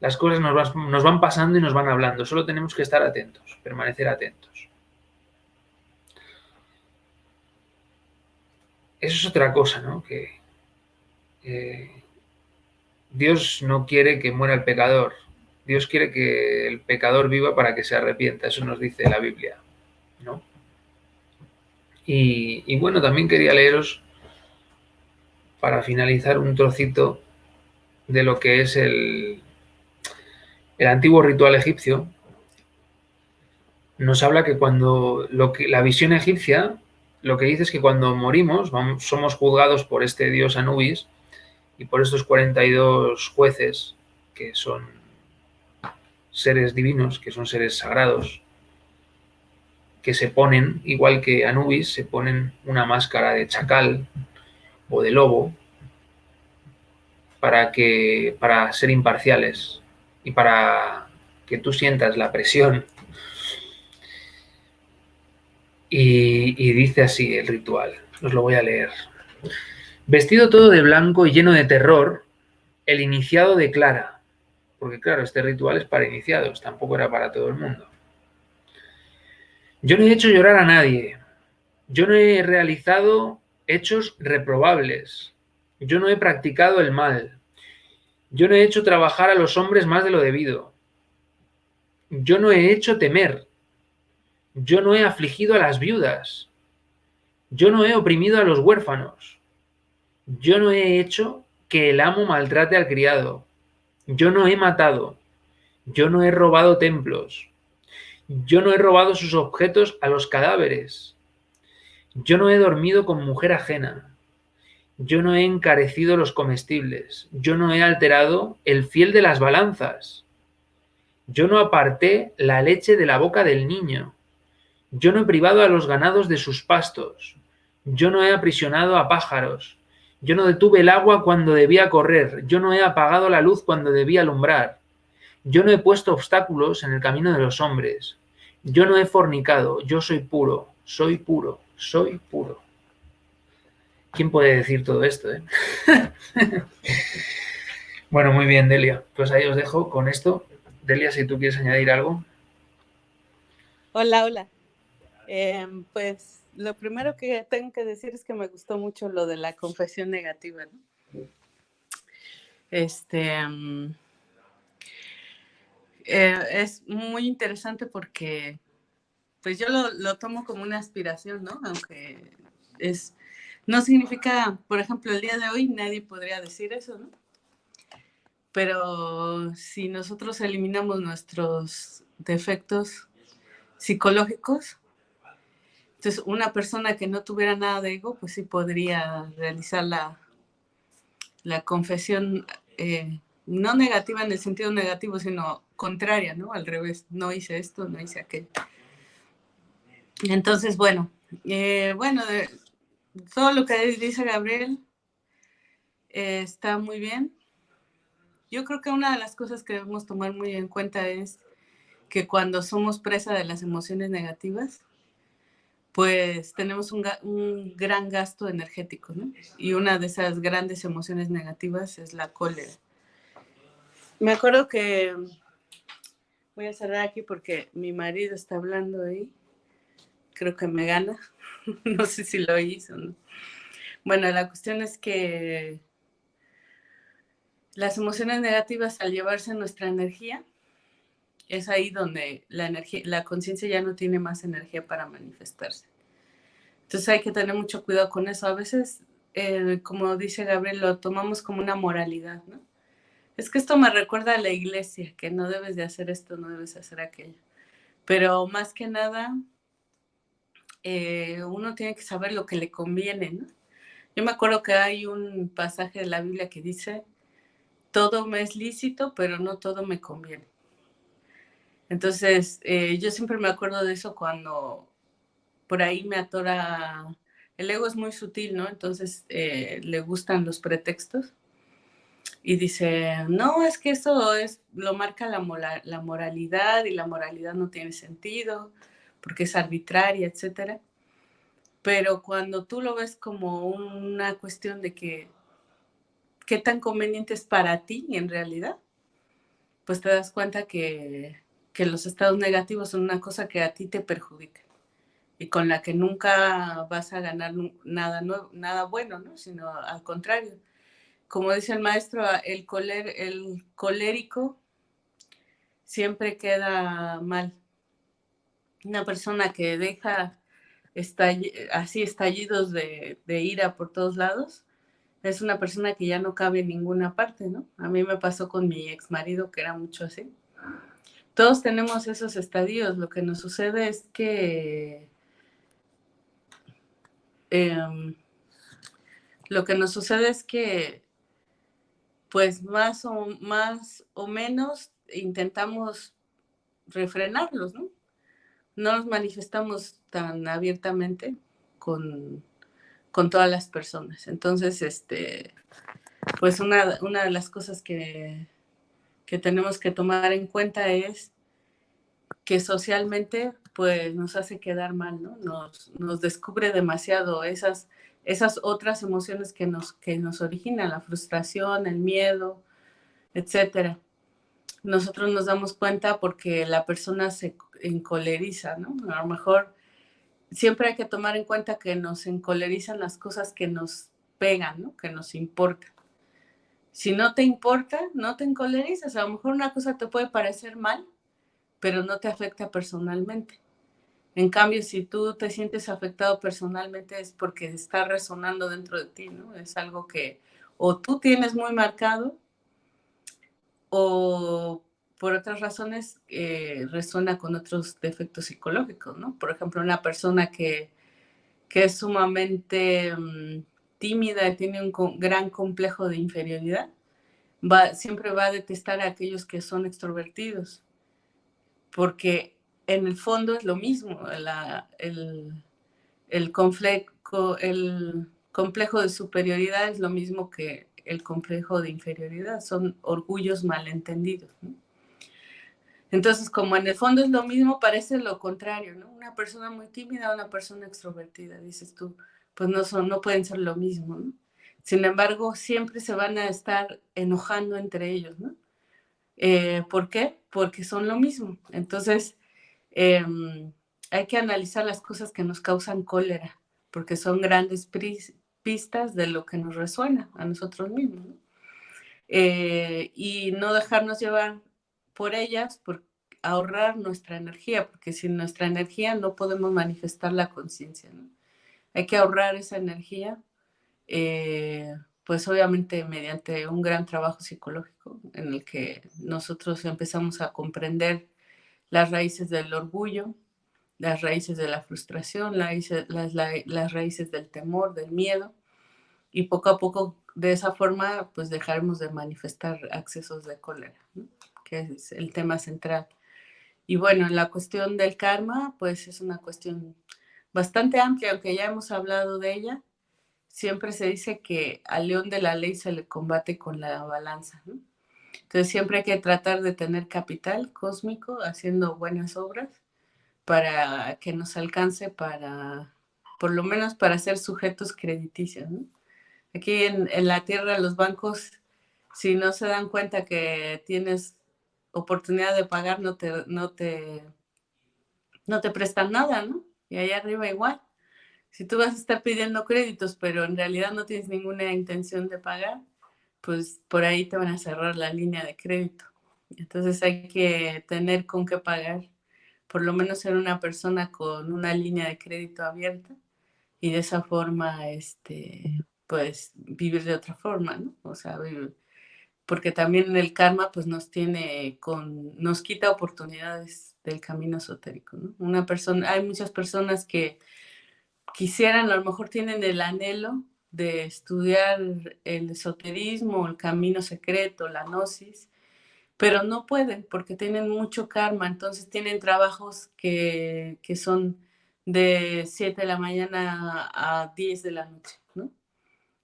Las cosas nos van pasando y nos van hablando. Solo tenemos que estar atentos, permanecer atentos. Eso es otra cosa, ¿no? Que Dios no quiere que muera el pecador. Dios quiere que el pecador viva para que se arrepienta. Eso nos dice la Biblia, ¿no? Y bueno, también quería leeros, para finalizar, un trocito de lo que es el antiguo ritual egipcio. Nos habla que cuando la visión egipcia lo que dice es que cuando morimos somos juzgados por este dios Anubis y por estos 42 jueces, que son seres divinos, que son seres sagrados, que se ponen, igual que Anubis, se ponen una máscara de chacal o de lobo para ser imparciales y para que tú sientas la presión. Y dice así el ritual, os lo voy a leer. Vestido todo de blanco y lleno de terror, el iniciado declara, porque claro, este ritual es para iniciados, tampoco era para todo el mundo. Yo no he hecho llorar a nadie, yo no he realizado hechos reprobables, yo no he practicado el mal, yo no he hecho trabajar a los hombres más de lo debido, yo no he hecho temer, yo no he afligido a las viudas, yo no he oprimido a los huérfanos, yo no he hecho que el amo maltrate al criado, yo no he matado, yo no he robado templos, yo no he robado sus objetos a los cadáveres, yo no he dormido con mujer ajena, yo no he encarecido los comestibles, yo no he alterado el fiel de las balanzas, yo no aparté la leche de la boca del niño, yo no he privado a los ganados de sus pastos, yo no he aprisionado a pájaros, yo no detuve el agua cuando debía correr, yo no he apagado la luz cuando debía alumbrar, yo no he puesto obstáculos en el camino de los hombres, yo no he fornicado, yo soy puro, soy puro, soy puro. ¿Quién puede decir todo esto, eh? Bueno, muy bien, Delia. Pues ahí os dejo con esto. Delia, si tú quieres añadir algo. Hola, hola. Pues lo primero que tengo que decir es que me gustó mucho lo de la confesión negativa, ¿no? Es muy interesante porque pues yo lo tomo como una aspiración, ¿no? Aunque no significa, por ejemplo, el día de hoy nadie podría decir eso, ¿no? Pero si nosotros eliminamos nuestros defectos psicológicos, entonces una persona que no tuviera nada de ego, pues sí podría realizar la confesión, no negativa en el sentido negativo, sino contraria, ¿no? Al revés, no hice esto, no hice aquello. Entonces, bueno, todo lo que dice Gabriel está muy bien. Yo creo que una de las cosas que debemos tomar muy en cuenta es que cuando somos presa de las emociones negativas, pues tenemos un gran gasto energético, ¿no? Y una de esas grandes emociones negativas es la cólera. Me acuerdo que voy a cerrar aquí porque mi marido está hablando ahí. Creo que me gana. No sé si lo hizo, ¿no? Bueno, la cuestión es que las emociones negativas, al llevarse nuestra energía, es ahí donde la conciencia ya no tiene más energía para manifestarse. Entonces hay que tener mucho cuidado con eso. A veces, como dice Gabriel, lo tomamos como una moralidad, ¿no? Es que esto me recuerda a la iglesia, que no debes de hacer esto, no debes de hacer aquello. Pero más que nada, uno tiene que saber lo que le conviene, ¿no? Yo me acuerdo que hay un pasaje de la Biblia que dice, todo me es lícito, pero no todo me conviene. Entonces, yo siempre me acuerdo de eso cuando por ahí me atora. El ego es muy sutil, ¿no? Entonces, le gustan los pretextos. Y dice, no, es que eso lo marca la moralidad y la moralidad no tiene sentido porque es arbitraria, etcétera. Pero cuando tú lo ves como una cuestión de qué tan conveniente es para ti en realidad, pues te das cuenta que los estados negativos son una cosa que a ti te perjudica y con la que nunca vas a ganar nada bueno, ¿no? Sino al contrario. Como dice el maestro, el colérico siempre queda mal. Una persona que deja así estallidos de ira por todos lados, es una persona que ya no cabe en ninguna parte, ¿no? A mí me pasó con mi ex marido, que era mucho así. Todos tenemos esos estadios. Lo que nos sucede es que lo que nos sucede es que pues más o menos intentamos refrenarlos, ¿no? No nos manifestamos tan abiertamente con todas las personas. Entonces, pues una de las cosas que tenemos que tomar en cuenta es que socialmente pues nos hace quedar mal, ¿no? Nos descubre demasiado esas otras emociones que nos originan, la frustración, el miedo, etcétera. Nosotros nos damos cuenta porque la persona se encoleriza, ¿no? A lo mejor siempre hay que tomar en cuenta que nos encolerizan las cosas que nos pegan, ¿no? Que nos importan. Si no te importa, no te encolerizas. A lo mejor una cosa te puede parecer mal, pero no te afecta personalmente. En cambio, si tú te sientes afectado personalmente es porque está resonando dentro de ti, ¿no? Es algo que o tú tienes muy marcado o por otras razones resuena con otros defectos psicológicos, ¿no? Por ejemplo, una persona que es sumamente tímida y tiene un gran complejo de inferioridad, siempre va a detestar a aquellos que son extrovertidos, porque en el fondo es lo mismo, el complejo de superioridad es lo mismo que el complejo de inferioridad, son orgullos malentendidos, ¿no? Entonces, como en el fondo es lo mismo, parece lo contrario, ¿no? Una persona muy tímida, una persona extrovertida, dices tú, pues no pueden ser lo mismo, ¿no? Sin embargo, siempre se van a estar enojando entre ellos, ¿no? ¿Por qué? Porque son lo mismo. Entonces, hay que analizar las cosas que nos causan cólera, porque son grandes pistas de lo que nos resuena a nosotros mismos, ¿no? Y no dejarnos llevar por ellas, por ahorrar nuestra energía, porque sin nuestra energía no podemos manifestar la conciencia, ¿no? Hay que ahorrar esa energía, pues obviamente mediante un gran trabajo psicológico en el que nosotros empezamos a comprender las raíces del orgullo, las raíces de la frustración, las raíces del temor, del miedo, y poco a poco de esa forma pues dejaremos de manifestar accesos de cólera, ¿no? Que es el tema central. Y bueno, la cuestión del karma pues es una cuestión bastante amplia, aunque ya hemos hablado de ella. Siempre se dice que al león de la ley se le combate con la balanza, ¿no? Entonces siempre hay que tratar de tener capital cósmico haciendo buenas obras para que nos alcance para, por lo menos para ser sujetos crediticios, ¿no? Aquí en la tierra los bancos, si no se dan cuenta que tienes oportunidad de pagar, no te prestan nada, ¿no? Y allá arriba igual. Si tú vas a estar pidiendo créditos, pero en realidad no tienes ninguna intención de pagar, pues por ahí te van a cerrar la línea de crédito. Entonces hay que tener con qué pagar, por lo menos ser una persona con una línea de crédito abierta y de esa forma, pues vivir de otra forma, ¿no? O sea, porque también el karma pues nos quita oportunidades del camino esotérico, ¿no? Hay muchas personas que quisieran, a lo mejor tienen el anhelo de estudiar el esoterismo, el camino secreto, la gnosis, pero no pueden porque tienen mucho karma, entonces tienen trabajos que son de 7 de la mañana a 10 de la noche, ¿no?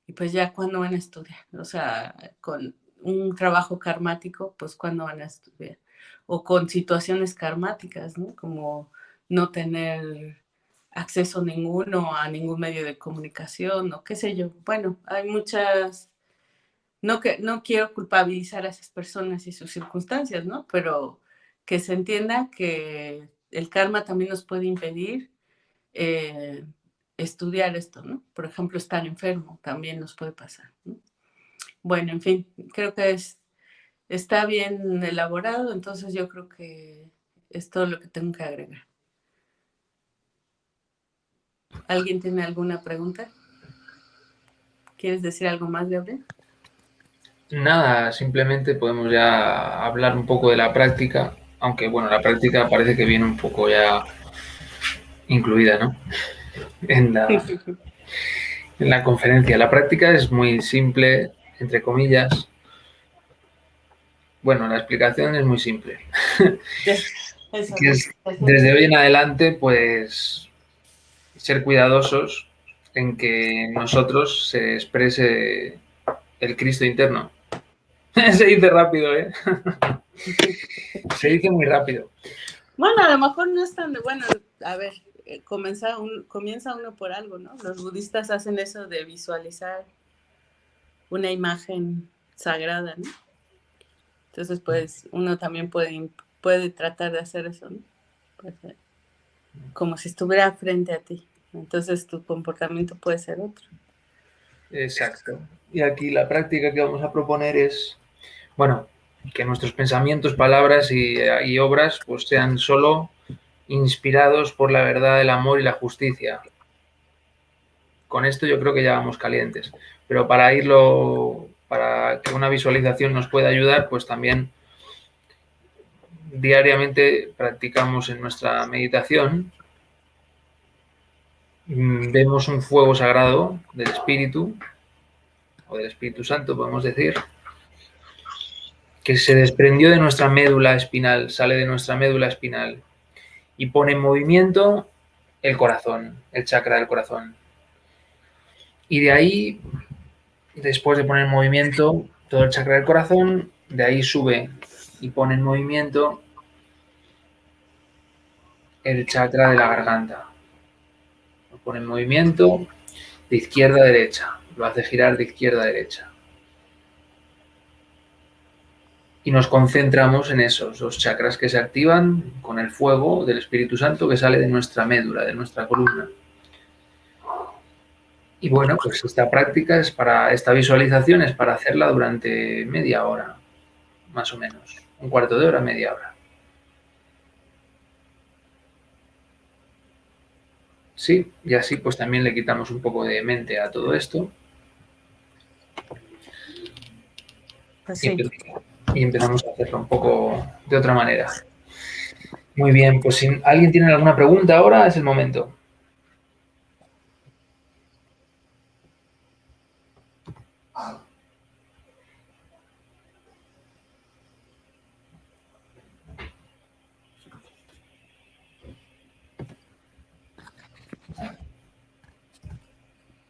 Y pues ya, ¿cuándo van a estudiar? O sea, con un trabajo karmático, pues ¿cuándo van a estudiar? O con situaciones karmáticas, ¿no? Como no tener acceso ninguno a ningún medio de comunicación o qué sé yo. Bueno, hay muchas, no quiero culpabilizar a esas personas y sus circunstancias, ¿no? Pero que se entienda que el karma también nos puede impedir estudiar esto, ¿no? Por ejemplo, estar enfermo también nos puede pasar, ¿no? Bueno, en fin, creo que está bien elaborado, entonces yo creo que es todo lo que tengo que agregar. ¿Alguien tiene alguna pregunta? ¿Quieres decir algo más, Gabriel? Nada, simplemente podemos ya hablar un poco de la práctica, aunque bueno, la práctica parece que viene un poco ya incluida, ¿no? en la conferencia. La práctica es muy simple, entre comillas. Bueno, la explicación es muy simple. Eso, Que es, desde hoy en adelante, pues, ser cuidadosos en que en nosotros se exprese el Cristo interno. Se dice rápido, ¿eh? Se dice muy rápido. Bueno, a lo mejor no es tan de, bueno, a ver, comienza uno por algo, ¿no? Los budistas hacen eso de visualizar una imagen sagrada, ¿no? Entonces, pues, uno también puede tratar de hacer eso, ¿no? Pues, como si estuviera frente a ti. Entonces, tu comportamiento puede ser otro. Exacto. Y aquí la práctica que vamos a proponer es, bueno, que nuestros pensamientos, palabras y obras pues sean solo inspirados por la verdad, el amor y la justicia. Con esto yo creo que ya vamos calientes. Pero para que una visualización nos pueda ayudar, pues también diariamente practicamos en nuestra meditación, vemos un fuego sagrado del Espíritu, o del Espíritu Santo, podemos decir, que se desprendió de nuestra médula espinal, sale de nuestra médula espinal y pone en movimiento el corazón, el chakra del corazón. Y de ahí, después de poner en movimiento todo el chakra del corazón, de ahí sube y pone en movimiento el chakra de la garganta. Lo pone en movimiento de izquierda a derecha, lo hace girar de izquierda a derecha. Y nos concentramos en esos dos chakras que se activan con el fuego del Espíritu Santo que sale de nuestra médula, de nuestra columna. Y bueno, pues esta visualización es para hacerla durante media hora, más o menos. Un cuarto de hora, media hora. Sí, y así pues también le quitamos un poco de mente a todo esto. Pues sí. Y empezamos a hacerlo un poco de otra manera. Muy bien, pues si alguien tiene alguna pregunta ahora, es el momento.